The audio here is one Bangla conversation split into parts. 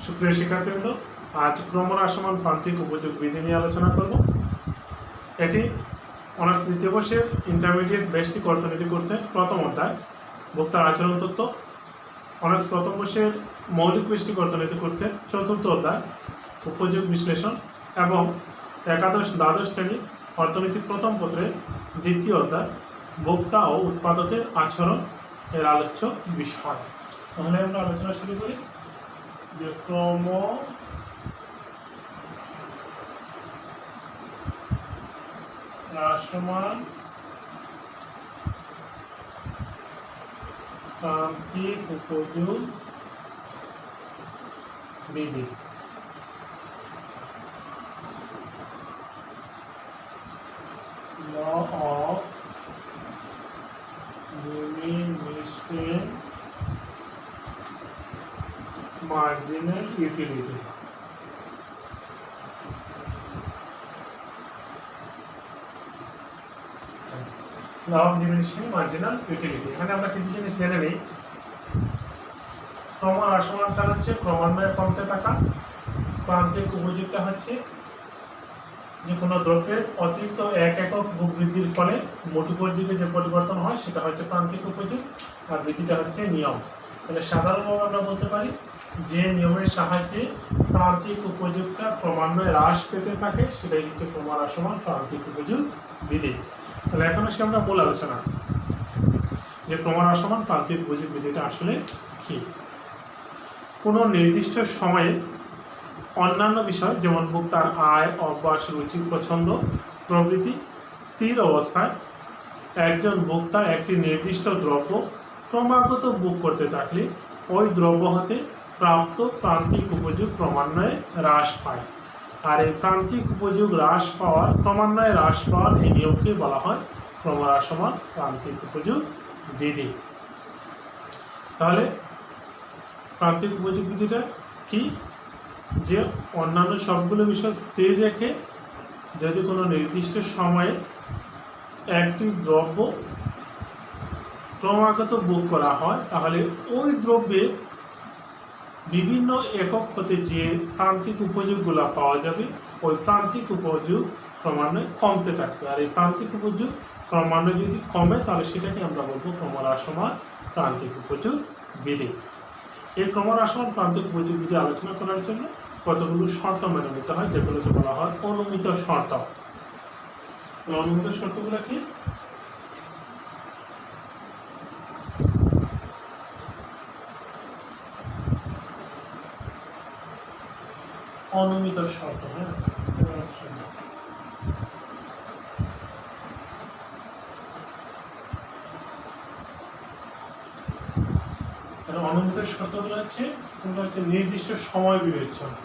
সুপ্রিয় শিক্ষার্থীবৃন্দ, আজ ক্রমহ্রাসমান প্রান্তিক উপযোগ বিধি নিয়ে আলোচনা করব। এটি অনার্স দ্বিতীয় বর্ষের ইন্টারমিডিয়েট বেসিক অর্থনীতি কোর্সের প্রথম অধ্যায় ভোক্তার আচরণ তত্ত্ব, অনার্স প্রথম বর্ষের মৌলিক বেসিক অর্থনীতি কোর্সের চতুর্থ অধ্যায় উপযোগ বিশ্লেষণ এবং একাদশ দ্বাদশ শ্রেণী অর্থনীতি প্রথম পত্রের দ্বিতীয় অধ্যায় ভোক্তা ও উৎপাদকের আচরণ এর আলোচ্য বিষয়। তাহলে আমরা আলোচনা শুরু করি যে ক্রমহ্রাসমান প্রান্তিক উপযোগ বিধি। Law of diminishing marginal utility. Law of diminishing marginal utility. এখানে আমরা কিছু জিনিস জেনে নিই। ক্রমহ্রাসমানটা হচ্ছে ক্রমান্বয়ে কমতে থাকা, প্রান্তিক উপযোগটা হচ্ছে যে কোনো দ্রব্যের অতিরিক্ত এক একক ভোগ বৃদ্ধির ফলে মোট উপযোগে যে পরিবর্তন হয় সেটা হচ্ছে প্রান্তিক উপযোগ, আর বৃদ্ধিটা হচ্ছে নিয়ম। তাহলে সাধারণভাবে আমরা বলতে পারি যে নিয়মের সাহায্যে প্রান্তিক উপযোগটা ক্রমান্বয়ে হ্রাস পেতে থাকে সেটাই হচ্ছে ক্রমহ্রাসমান প্রান্তিক উপযোগ বিধি। তাহলে এখন আসে আমরা মূল আলোচনা যে ক্রমহ্রাসমান প্রান্তিক উপযোগ বিধিটা আসলে কি। কোনো নির্দিষ্ট সময়ে অন্যান্য বিষয় যেমন ভোক্তার আয়, অভ্যাস, রুচি, পছন্দ প্রভৃতি স্থির অবস্থায় একজন ভোক্তা একটি নির্দিষ্ট দ্রব্য ক্রমাগত ভোগ করতে থাকলে ওই দ্রব্য হতে প্রাপ্ত প্রান্তিক উপযোগ ক্রমান্বয়ে হ্রাস পায়। আর এই প্রান্তিক উপযোগ ক্রমান্বয়ে হ্রাস পাওয়ার এই নিয়মকে বলা হয় ক্রমহ্রাসমান প্রান্তিক উপযোগ বিধি। তাহলে প্রান্তিক উপযোগ বিধিটা কি? যে অন্যান্য সবগুলো বিষয় স্থির রেখে যদি কোনো নির্দিষ্ট সময়ে একটি দ্রব্য ক্রমাগত ভোগ করা হয় তাহলে ওই দ্রব্যের বিভিন্ন একক হতে যে প্রান্তিক উপযোগগুলো পাওয়া যাবে ওই প্রান্তিক উপযোগ ক্রমান্বয়ে কমতে থাকবে। আর এই প্রান্তিক উপযোগ ক্রমান্বয়ে যদি কমে তাহলে সেটাকে আমরা বলবো ক্রমহ্রাসমান প্রান্তিক উপযোগ বিধি। এই ক্রমহ্রাসমান প্রান্তিক উপযোগ বিধি আলোচনা করার জন্য কতগুলো শর্ত মেনে নিতে হয়, যেগুলোকে বলা হয় অনুমিত শর্ত। অনুমিত শর্তগুলো কি? অনুমিত শর্ত, অনুমিত শর্তগুলো হচ্ছে নির্দিষ্ট সময় বিবেচনা।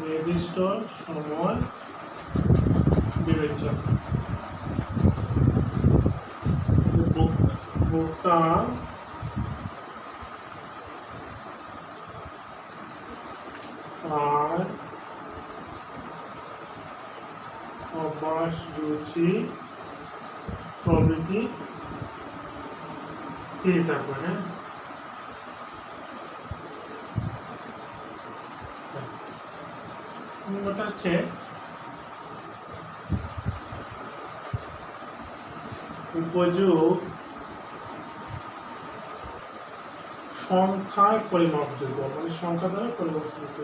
নির্দিষ্ট সময় বিবেচনা ভোক্তা আর অভ্যাস, রুচি প্রভৃতি স্থির থাকবে। ওটা হচ্ছে উপযোগ সংখ্যায় পরিমাপযোগ্য, মানে সংখ্যা দ্বারা পরিমাপযোগ্য।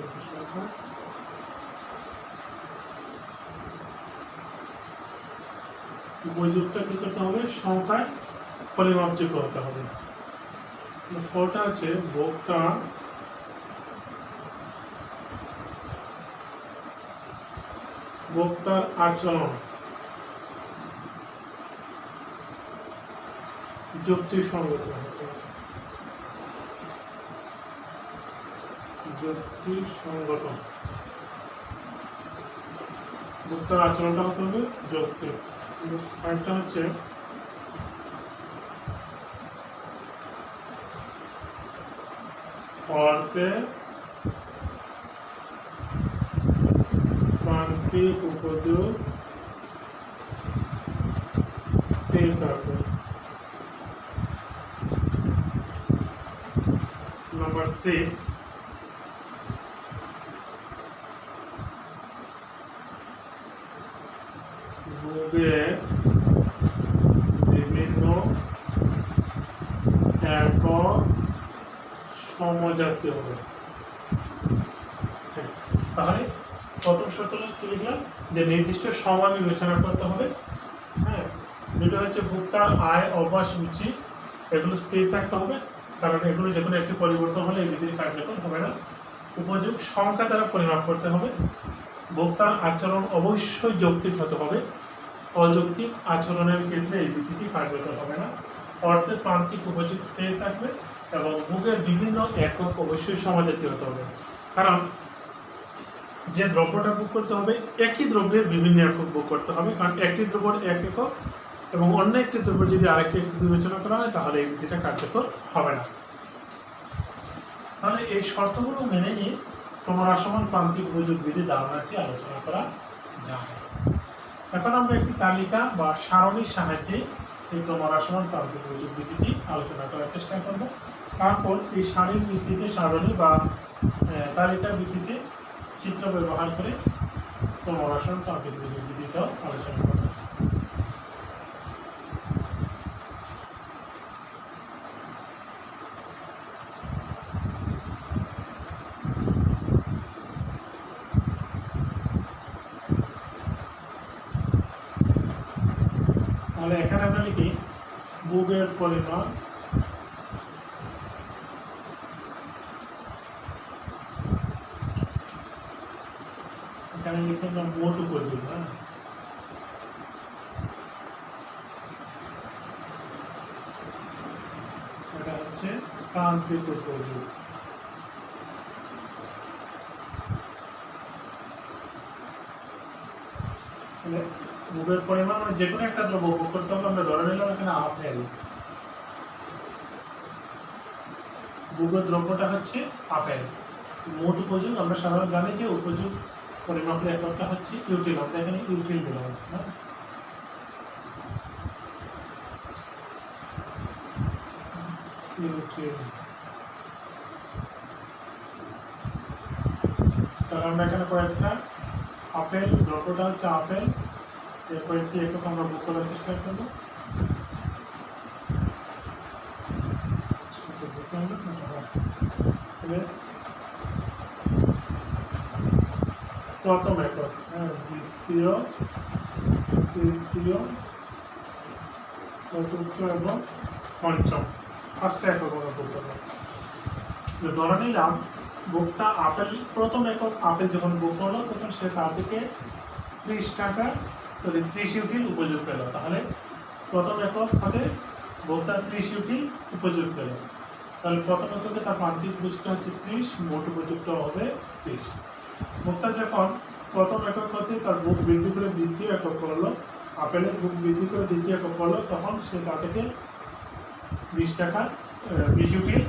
উপযোগটা কি করতে হবে? সংখ্যায় পরিমাপযোগ্য হতে হবে। ফলটা হচ্ছে ভোক্তার আচরণ যুক্তিসঙ্গত হতে হবে। যুক্তিসঙ্গত ভোক্তার আচরণটা হতে হবে যৌক্তিক। আরেকটা হচ্ছে অর্থে প্রান্তিক উপযোগ স্থির স্থির থাকবে। নাম্বার 6, ভোগের বিভিন্ন একক সমজাতীয় হবে। তাহলে প্রথম সূত্রে কি লিখলাম যে নির্দিষ্ট সময় বিবেচনা করতে হবে। হ্যাঁ, যেটা হচ্ছে ভোক্তার আয়, অভ্যাস, রুচি এগুলো স্থির থাকতে হবে, কারণ এগুলো যে কোনো একটি পরিবর্তন হলে এই বিধি কার্যকর হবে না। উপযোগ সংখ্যা দ্বারা পরিমাপ করতে হবে। ভোক্তার আচরণ অবশ্যই যৌক্তিক হতে হবে, অযৌক্তিক আচরণের ক্ষেত্রে এই বিধিটি কার্যকর হবে না। অর্থের প্রান্তিক উপযোগ স্থির থাকবে এবং ভোগের বিভিন্ন একক অবশ্যই সমজাতীয় হতে হবে, কারণ যে দ্রব্যটা ভোগ করতে হবে একই দ্রব্যের বিভিন্ন একক ভোগ করতে হবে, কারণ একটি দ্রব্যের এক একক এবং অন্য একটি দ্রব্য যদি আরেকটি একক বিবেচনা করা হয় তাহলে এই বিধিটা কার্যকর হবে না। তাহলে এই শর্তগুলো মেনে নিয়ে ক্রমহ্রাসমান প্রান্তিক উপযোগ বিধি ধারণাটি আলোচনা করা যায়। এখন আমরা একটি তালিকা বা সারণীর সাহায্যে এই ক্রমহ্রাসমান প্রান্তিক উপযোগ বিধিটি আলোচনা করার চেষ্টা করব। তারপর এই সারণীর ভিত্তিতে সারণী বা তালিকার ভিত্তিতে চিত্র ব্যবহার করে ক্রমহ্রাসমান প্রান্তিক উপযোগ বিধিটাও আলোচনা করব। তাহলে এখানে আমরা লিখি ভোগের পরিমাণ এখানে লিখে আমরা মোট উপযোগ। এটা হচ্ছে প্রান্তিক উপযোগ। ভোগের পরিমাণ মানে যে কোনো একটা দ্রব্য ভোগ করতে হবে, আমরা ধরে নিলাম এখানে আপেল। ভোগের দ্রব্যটা হচ্ছে আপেল। মোট উপযোগ আমরা সাধারণত জানি যে উপযোগ পরিমাপের এককটা হচ্ছে ইউটিল। আমরা এখানে ইউটিল দিলাম না, ইউটিল। তাহলে আমরা এখানে কয়েকটা আপেল, দ্রব্যটা হচ্ছে আপেল, এর কয়েকটি একক আমরা ভোগ করার চেষ্টা করবো। প্রথম একক, দ্বিতীয়, তৃতীয়, চতুর্থ এবং পঞ্চম, পাঁচটা একক আমরা ভোগ করবো। ধরে নিলাম ভোক্তা আপেল, প্রথম একক আপেল যখন ভোগ করলো তখন সে তার থেকে 30 ইউটিল উপযোগ পেল। তাহলে প্রথম একক হতে ভোক্তা 30 ইউটিল উপযোগ পেল। তাহলে প্রথম এককে তার প্রান্তিক উপযোগটা হচ্ছে 30, মোট উপযোগটা হবে 30। ভোক্তা যখন প্রথম একক হতে তার ভোগ বৃদ্ধি করে দ্বিতীয় একক করলো, আপেলের ভোগ বৃদ্ধি করে দ্বিতীয় একক করলো, তখন সে তা থেকে 20 ইউটিল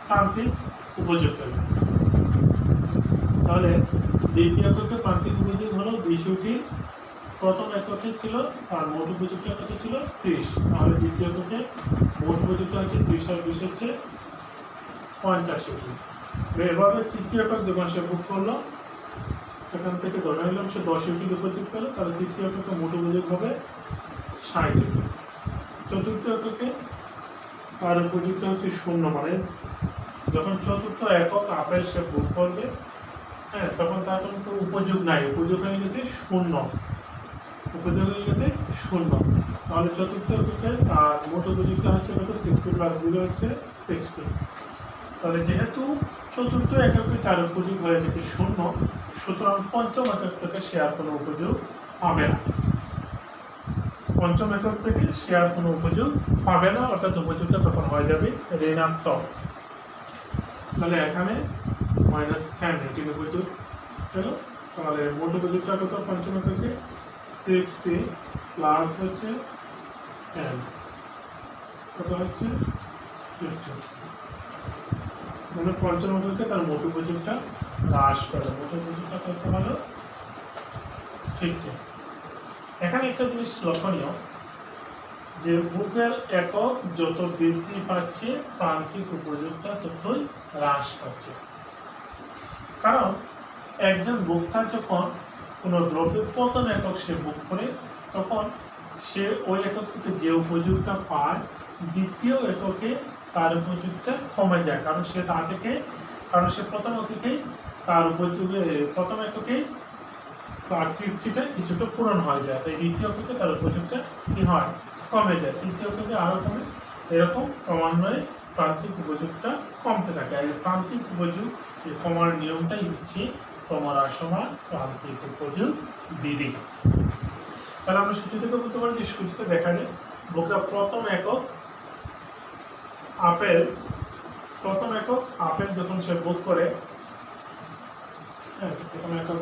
প্রান্তিক উপযোগ পেল। তাহলে দ্বিতীয় এককে প্রান্তিক উপযোগ হলো 20 ইউটিল, প্রথম এককে ছিল তার মোট উপযোগটা কত ছিল 30। তাহলে দ্বিতীয় এককে মোট উপযোগটা হচ্ছে 30 আর 20 হচ্ছে 50 ইউটিল। এভাবে তৃতীয় একক যখন সে ভোগ করলো এখান থেকে ধরে নিলাম সে 10 ইউটিল উপযোগ পেল, তাহলে তৃতীয় এককে মোট উপযোগ হবে 60 ইউটিল। চতুর্থ এককে তার উপযোগটা হচ্ছে 0, মানে যখন চতুর্থ একক আপেল সে ভোগ করবে, হ্যাঁ, তখন তার কোনো উপযোগ নাই, উপযোগ হয়ে গেছে 0, উপযোগ হয়ে গেছে 0। তাহলে চতুর্থ এককে তার মোট উপযোগটা হচ্ছে কত, 60 + 0 হচ্ছে 60। তাহলে যেহেতু চতুর্থ এককে তার উপযোগ হয়ে গেছে 0, সুতরাং পঞ্চম একক থেকে সে আর কোনো উপযোগ পাবে না। পঞ্চম একক থেকে সে আর কোনো উপযোগ পাবে না, অর্থাৎ উপযোগটা তখন হয়ে যাবে ঋণাত্মক। তাহলে এখানে -10 এটির উপযোগ গেল। তাহলে মোট উপযোগটা কত পঞ্চম এককে 60 প্লাস হচ্ছে 10 কত হচ্ছে 50। মানে পঞ্চম এককে তার মোট উপযোগটা হ্রাস পেল, মোট উপযোগটা কত হলো 50। এখানে একটা জিনিস লক্ষণীয় যে বুকের একক যত বৃদ্ধি পাচ্ছে প্রান্তিক উপযোগটা ততই হ্রাস পাচ্ছে। কারণ একজন ভোক্তা যখন কোনো দ্রব্যের প্রথম একক সে বুক করে, তখন সে ওই একক থেকে যে উপযোগটা পায় দ্বিতীয় এককে তার উপযোগটা কমে যায়। কারণ সে প্রথম এককেই তার উপযোগে প্রথম এককেই তার তৃপ্তিটা কিছুটা পূরণ হয়ে যায়, তাই দ্বিতীয় এককে তার উপযোগটা কি হয়, কমে যায়, তৃতীয় এককে আরও কমে, এরকম ক্রমান্বয়ে প্রান্তিক উপযোগটা কমতে থাকে। আর এই প্রান্তিক উপযোগ এই কমার নিয়মটাই হচ্ছে ক্রমহ্রাসমান প্রান্তিক উপযোগ বিধি। তাহলে আমরা সূচি থেকে বলতে পারি যে সূচিতে দেখা যায় বুকের প্রথম একক আপেল যখন সে বুক করে, প্রথম একক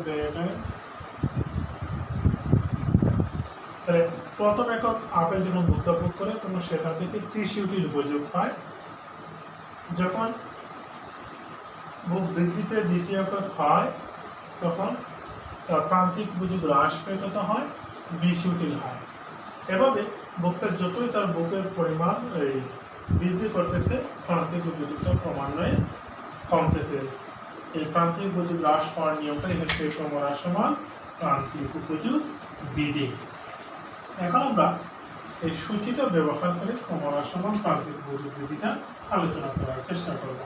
প্রথম একক আপেল যখন ভোক্তা বুক করে তখন সেটা থেকে 30 ইউনিট উপযোগ পায়। যখন বুক বৃদ্ধি পেয়ে দ্বিতীয় একক হয় তখন প্রান্তিক উপযোগ হ্রাস পেয়ে কত হয়, 20 ইউনিট হয়। এভাবে ভোক্তা যতই তার বুকের পরিমাণ বৃদ্ধি করতেছে প্রান্তিক উপযোগটা ক্রমান্বয়ে কমতেছে। এই প্রান্তিক উপযোগ হ্রাস পাওয়ার নিয়মটা হচ্ছে ক্রমহ্রাসমান প্রান্তিক উপযোগ বিধি। এখন আমরা এই সূচিটা ব্যবহার করে ক্রমহ্রাসমান প্রান্তিক উপযোগ বিধিটা আলোচনা করার চেষ্টা করব।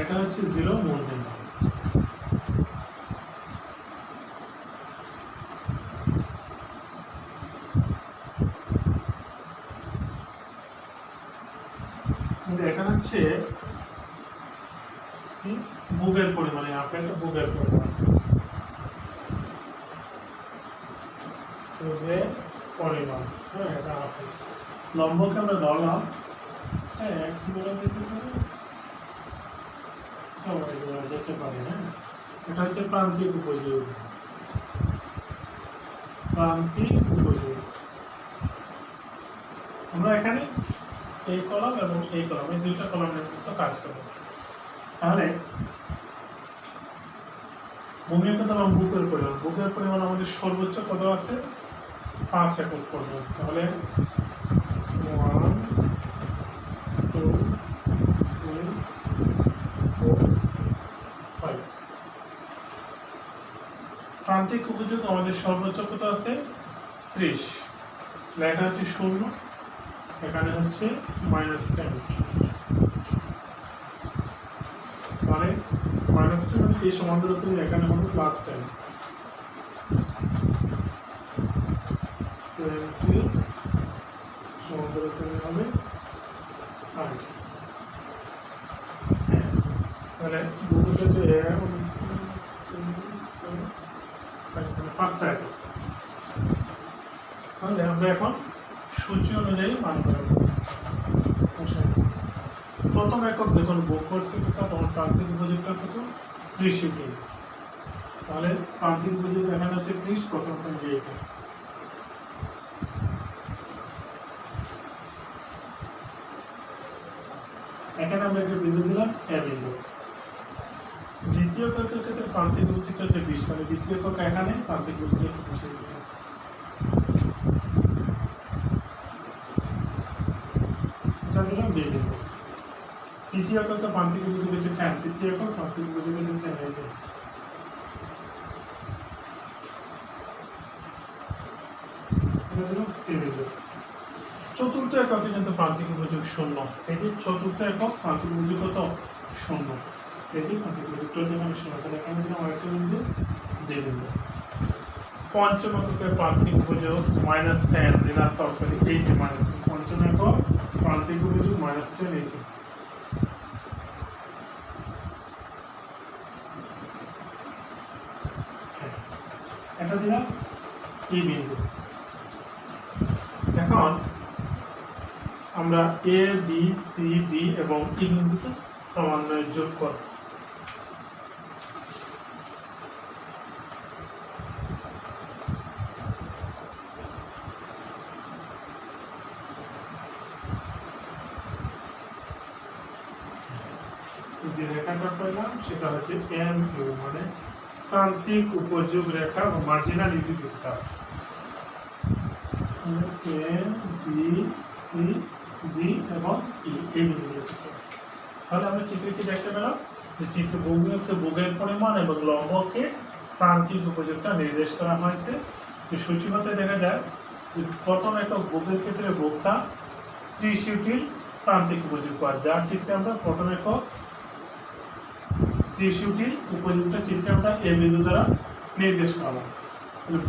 এটা হচ্ছে 0 মূলবিন্দু। এখানে হচ্ছে বুকের পরিমাণ, আপেলটা বুকের পরিমাণ, হ্যাঁ এটা আপেল। লম্বকে আমরা ধরলাম, হ্যাঁ এক্স ধরে যেতে পারে, হ্যাঁ এটা হচ্ছে প্রান্তিক উপযোগ। আমরা এখানে এই কলাম এবং এই কলাম, এই দুইটা কলামের মতো কাজ করব। তাহলে ভূমির কথা এবং বুকের পরিমাণ আমাদের সর্বোচ্চ কত আছে, 5 একক পর্যন্ত। তাহলে 1 2 3 4 5। প্রান্তিক উপযোগ আমাদের সর্বোচ্চ কত আছে, 30। লেখা হচ্ছে 0, এখানে হচ্ছে -10। মানে -10 মানে এই সমান্তরাল থেকে এখানে হবে +10। 20 সমান্তরাল থেকে হবে 5। তাহলে দুটো থেকে 5টা একক। তাহলে আমরা এখন সূচি অনুযায়ী মান করব। প্রথম একক যখন বুক করছে তখন প্রান্তিক উপযোগটা কত, 30 ইউনিট। তাহলে প্রান্তিক উপযোগ এখানে হচ্ছে 30, প্রথম সংখ্যা এইটা। এখানে আমরা একটা বিন্দু দিলাম এ বিন্দু। দ্বিতীয় এককের ক্ষেত্রে প্রান্তিক উপযোগ হচ্ছে 20, মানে দ্বিতীয় একক এখানে, প্রান্তিক উপযোগ হচ্ছে 20 ইউনিট। তৃতীয় এককে প্রান্তিক উপযোগ হচ্ছে 10, তৃতীয় একক প্রান্তিক উপযোগ হচ্ছে 10। চতুর্থ এককে কিন্তু প্রান্তিক উপযোগ 0। এই যে চতুর্থ একক প্রান্তিক উপযোগ কত, 0। এই যে প্রান্তিক উপযোগটা যেখানে 0, তাহলে এখানে দিলাম আরেকটা বিন্দু, দিয়ে দেব। পঞ্চম এককের প্রান্তিক উপযোগ -10 ঋণাত্মক, এই যে মাইনাস। পঞ্চম একক প্রান্তিক উপযোগ -10, এই যে। এটা দিলাম এই বিন্দু। এখন আমরা এ বি সি ডি এবং ই বিন্দুতে ক্রমান্বয়ে যোগ কর। যে রেখাটা পেলাম সেটা হচ্ছে এম ইউ, মানে প্রান্তিক উপযোগ রেখা বা marginal utility. A B C D এবং ই এই বিন্দুগুলো। তাহলে আমরা চিত্রে কি দেখতে পেলাম যে চিত্রভূমিকে ভোগের পরিমাণ এবং লম্বকে প্রান্তিক উপযোগটা নির্দেশ করা হয়েছে। সূচিপথে দেখা যায় যে প্রথম একক ভোগের ক্ষেত্রে ভোক্তা 30 ইউটিল প্রান্তিক উপযোগ পায়, যার চিত্রে আমরা প্রথম একক 30 ইউটিল উপযোগটা চিত্রে আমরা এ বিন্দু দ্বারা নির্দেশ করলাম।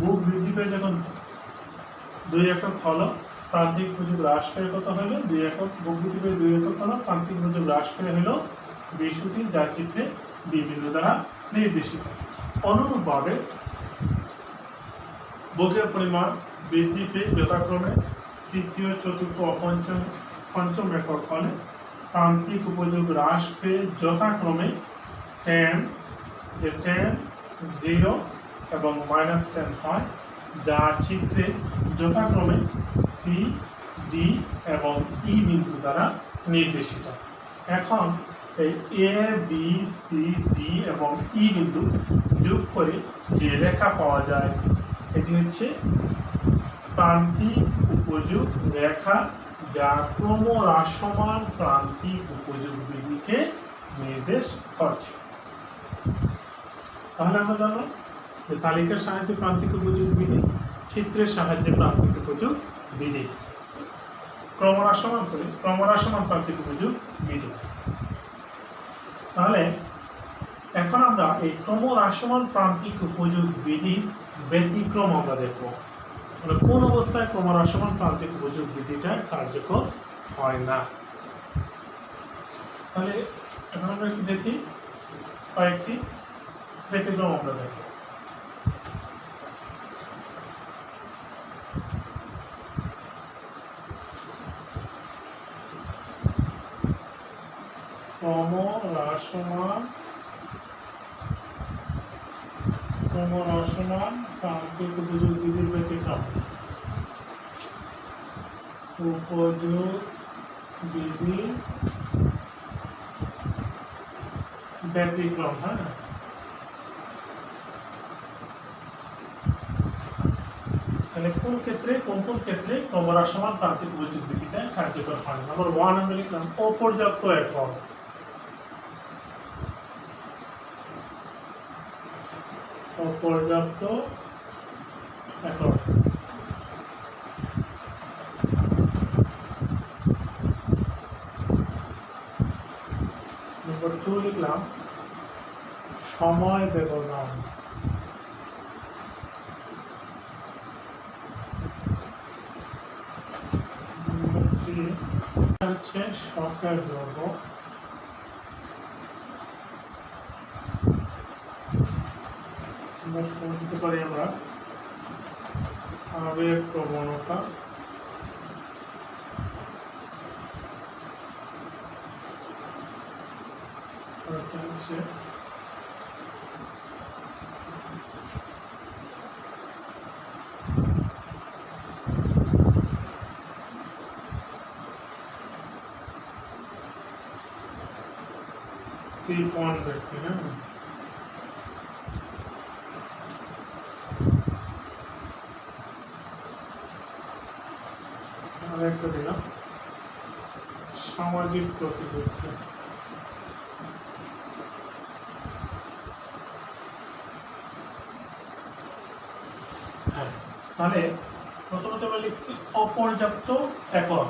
ভোগ বৃদ্ধি পেয়ে যখন 2 একক হলো, প্রান্তিক উপযোগ হ্রাস পেয়ে কত হলো 2 একক, ভোগ বৃদ্ধি পেয়ে 2 একক হলো, প্রান্তিক উপযোগ হ্রাস পেয়ে হলো 20 ইউটিল, যার চিত্রে বি বিন্দু দ্বারা নির্দেশিত। অনুরূপভাবে ভোগের পরিমাণ বৃদ্ধি পেয়ে যথাক্রমে তৃতীয়, চতুর্থ ও পঞ্চম একক হলে প্রান্তিক উপযোগ হ্রাস পেয়ে যথাক্রমে 10, 0 এবং -10 হয়, যার চিত্রে যথাক্রমে সি, ডি এবং ই বিন্দু দ্বারা নির্দেশিত। এখন এই এ, বি, সি, ডি এবং ই বিন্দু যোগ করে যে রেখা পাওয়া যায় এটি হচ্ছে প্রান্তিক উপযোগ রেখা, যা ক্রমহ্রাসমান প্রান্তিক উপযোগ বৃদ্ধিকে নির্দেশ করছে। তাহলে আমরা জানলাম যে তালিকার সাহায্যে প্রান্তিক উপযোগ বিধি, চিত্রের সাহায্যে প্রান্তিক উপযোগ বিধি, ক্রমহ্রাসমান প্রান্তিক উপযোগ বিধি। তাহলে এখন আমরা এই ক্রমহ্রাসমান প্রান্তিক উপযোগ বিধি ব্যতিক্রম আমরা দেখব, মানে কোন অবস্থায় ক্রমহ্রাসমান প্রান্তিক উপযোগ বিধিটা কার্যকর হয় না। তাহলে এখন আমরা একটু দেখি কয়েকটি ব্যতিক্রম আমরা দেখব। ক্রমহ্রাসমান প্রান্তিক উপযোগ বিধির ব্যতিক্রম। উপযোগ বিধি ব্যতিক্রম, হ্যাঁ। তাহলে কোন ক্ষেত্রে ক্রমহ্রাসমান প্রান্তিক উপযোগ বিধিটা কার্যকর হয়। নাম্বার 1 আমরা লিখলাম অপর্যাপ্ত একক। অপর্যাপ্ত একক। নম্বর 2 লিখলাম সময় ব্যবধান। নম্বর 3 হচ্ছে শখের দ্রব্য। দিতে পারি আমরা আবেগ প্রবণতা। হচ্ছে কৃপণ ব্যক্তি, হ্যাঁ। আরেকটা দিলাম সামাজিক প্রতিবদ্ধ। তাহলে প্রথমত আমরা লিখছি অপর্যাপ্ত একক।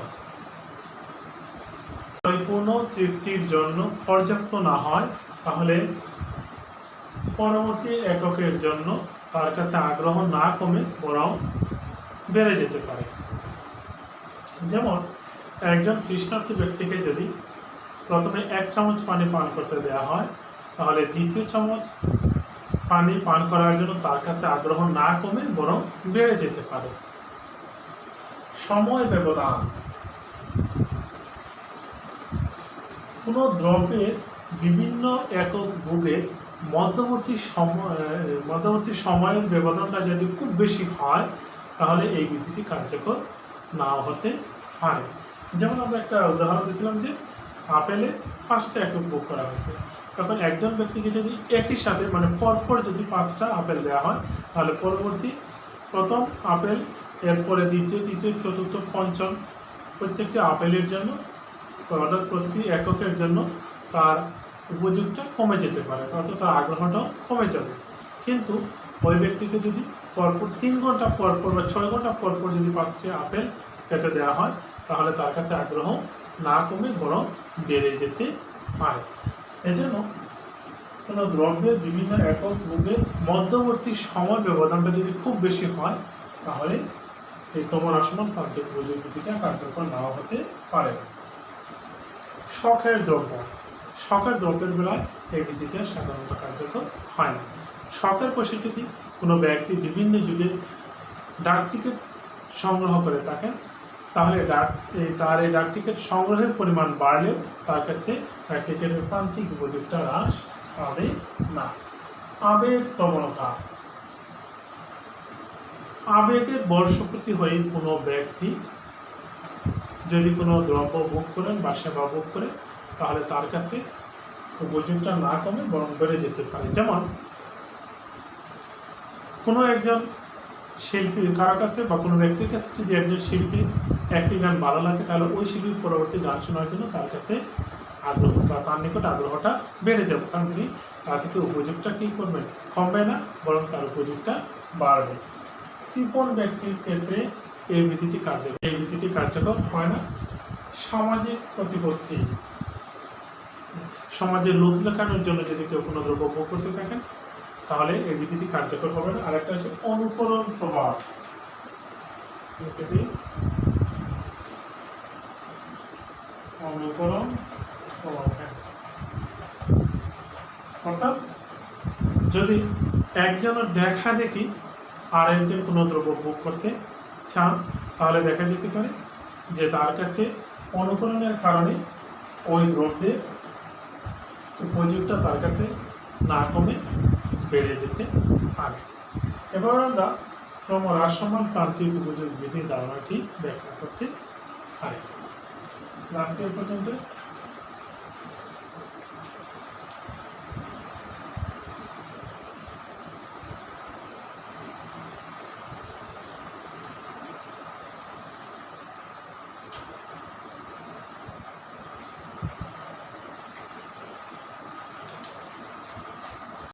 পরিপূর্ণ তৃপ্তির জন্য পর্যাপ্ত না হয় তাহলে পরবর্তী এককের জন্য তার কাছে আগ্রহ না কমে বরং বেড়ে যেতে পারে। যেমন একজন তৃষ্ণার্ত ব্যক্তিকে যদি প্রথমে 1 চামচ পানি পান করতে দেওয়া হয় তাহলে দ্বিতীয় চামচ পানি পান করার জন্য তার কাছে আগ্রহ না কমে বরং বেড়ে যেতে পারে। সময় ব্যবধান। কোনো দ্রব্যের বিভিন্ন একক ভোগের মধ্যবর্তী সময়ের ব্যবধানটা যদি খুব বেশি হয় তাহলে এই বিধিটি কার্যকর নাও হতে পারে। যেমন আমরা একটা উদাহরণ দিয়েছিলাম যে আপেলে 5টা একক ভোগ করা হয়েছে, তখন একজন ব্যক্তিকে যদি একই সাথে মানে পরপর যদি 5টা আপেল দেওয়া হয় তাহলে পরবর্তী প্রথম আপেল, এরপরে দ্বিতীয়, তৃতীয়, চতুর্থ, পঞ্চম প্রত্যেকটি আপেলের জন্য অর্থাৎ প্রতিটি এককের জন্য তার উপযোগটা কমে যেতে পারে, অর্থাৎ তার আগ্রহটাও কমে যাবে। কিন্তু ওই ব্যক্তিকে যদি পরপর 3 ঘন্টা পরপর বা 6 ঘন্টা পরপর যদি 5টি আপেল খেতে দেওয়া হয় তাহলে তার কাছে আগ্রহ না কমে বরং বেড়ে যেতে পারে। এজন্য কোনো দ্রব্যের বিভিন্ন একক ভোগের মধ্যবর্তী সময় ব্যবধানটা যদি খুব বেশি হয় তাহলে এই ক্রমহ্রাসমান প্রান্তিক উপযোগ বিধিটা কার্যকর নাও হতে পারে। শখের দ্রব্যের বেলায় এই বিধিটা সাধারণত কার্যকর হয় না। শখের বসে যদি কোনো ব্যক্তি বিভিন্ন যুগে ডাক টিকিট সংগ্রহ করে থাকেন তাহলে তার এই ডাক টিকিট সংগ্রহের পরিমাণ বাড়লেও তার কাছে ডাক টিকিটের প্রান্তিক উপযোগটা হ্রাস পাবে না। আবেগ প্রবণতা, আবেগের বশবর্তী হয়ে কোনো ব্যক্তি যদি কোনো দ্রব্য ভোগ করেন বা সেবা ভোগ করে তাহলে তার কাছে উপযোগটা না কমে বরং বেড়ে যেতে পারে। যেমন কোনো একজন শিল্পীর কারো কাছে বা কোনো ব্যক্তির কাছে যদি একজন শিল্পীর একটি গান ভালো লাগে তাহলে ওই শিল্পীর পরবর্তী গান শোনার জন্য তার কাছে আগ্রহ বা তার নিকট আগ্রহটা বেড়ে যাবে, কারণ তিনি তা থেকে উপযোগটা কী করবেন, কমবে না বরং তার উপযোগটা বাড়বে। কৃপণ ব্যক্তির ক্ষেত্রে এই বিধিটি কার্যকর হয় না। সামাজিক প্রতিপত্তি, সমাজের লোক লেখানোর জন্য যদি কেউ কোনো দ্রব্য ভোগ করতে থাকেন তাহলে এই বিধিটি কার্যকর হবে না। আরেকটা হচ্ছে অনুকরণ প্রভাব। অনুকরণ প্রভাব, অর্থাৎ যদি একজনের দেখা দেখি আর একজন কোনো দ্রব্য ভোগ করতে চান তাহলে দেখা যেতে পারে যে তার কাছে অনুকরণের কারণে ওই দ্রব্যের উপযোগটা তার কাছে না কমে বেড়ে যেতে পারে। এবার আমরা ক্রমহ্রাসমান প্রান্তিক উপযোগ বিধির ধারণাটি ব্যাখ্যা করতে পারি। আজকে এই পর্যন্ত।